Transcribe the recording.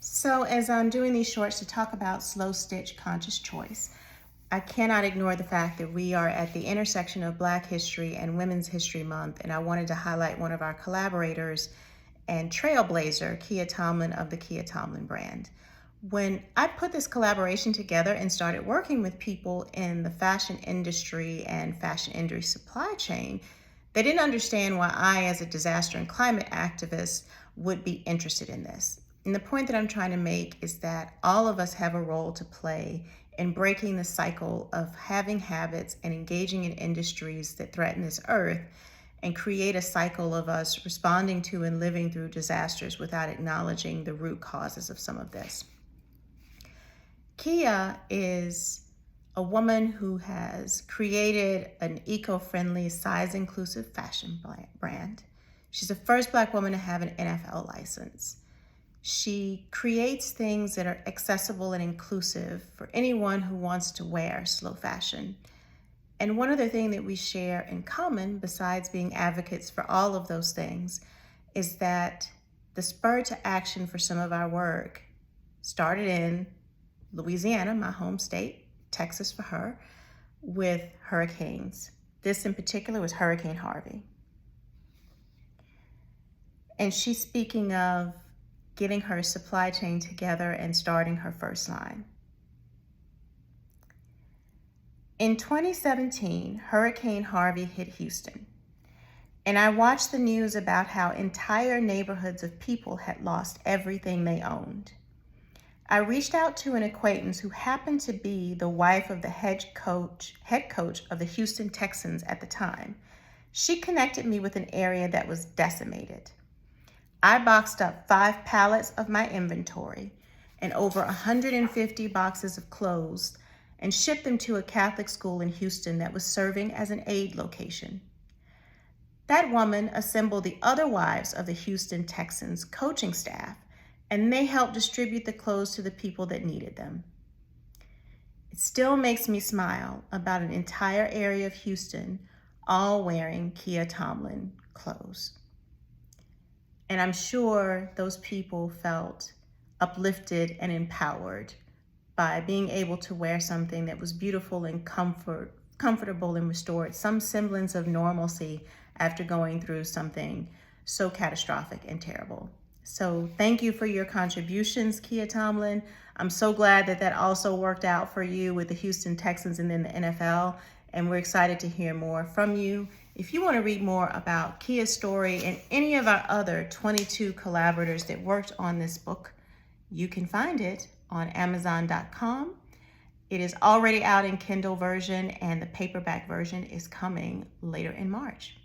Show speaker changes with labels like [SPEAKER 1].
[SPEAKER 1] So as I'm doing these shorts to talk about slow stitch conscious choice, I cannot ignore the fact that we are at the intersection of Black History and Women's History Month, and I wanted to highlight one of our collaborators and trailblazer, Kiya Tomlin of the Kiya Tomlin brand. When I put this collaboration together and started working with people in the fashion industry and fashion industry supply chain, they didn't understand why I, as a disaster and climate activist, would be interested in this. And the point that I'm trying to make is that all of us have a role to play in breaking the cycle of having habits and engaging in industries that threaten this earth and create a cycle of us responding to and living through disasters without acknowledging the root causes of some of this. Kiya is a woman who has created an eco-friendly, size-inclusive fashion brand. She's the first Black woman to have an NFL license. She creates things that are accessible and inclusive for anyone who wants to wear slow fashion. And one other thing that we share in common, besides being advocates for all of those things, is that the spur to action for some of our work started in Louisiana, my home state, Texas for her, with hurricanes. This in particular was Hurricane Harvey. And she's speaking of getting her supply chain together and starting her first line. In 2017, Hurricane Harvey hit Houston, and I watched the news about how entire neighborhoods of people had lost everything they owned. I reached out to an acquaintance who happened to be the wife of the head coach of the Houston Texans at the time. She connected me with an area that was decimated. I boxed up 5 pallets of my inventory and over 150 boxes of clothes and shipped them to a Catholic school in Houston that was serving as an aid location. That woman assembled the other wives of the Houston Texans coaching staff, and they helped distribute the clothes to the people that needed them. It still makes me smile about an entire area of Houston all wearing Kiya Tomlin clothes. And I'm sure those people felt uplifted and empowered by being able to wear something that was beautiful and comfortable and restored some semblance of normalcy after going through something so catastrophic and terrible. So thank you for your contributions, Kiya Tomlin. I'm so glad that that also worked out for you with the Houston Texans and then the NFL. And we're excited to hear more from you. If you want to read more about Kiya's story and any of our other 22 collaborators that worked on this book, you can find it on Amazon.com. It is already out in Kindle version, and the paperback version is coming later in March.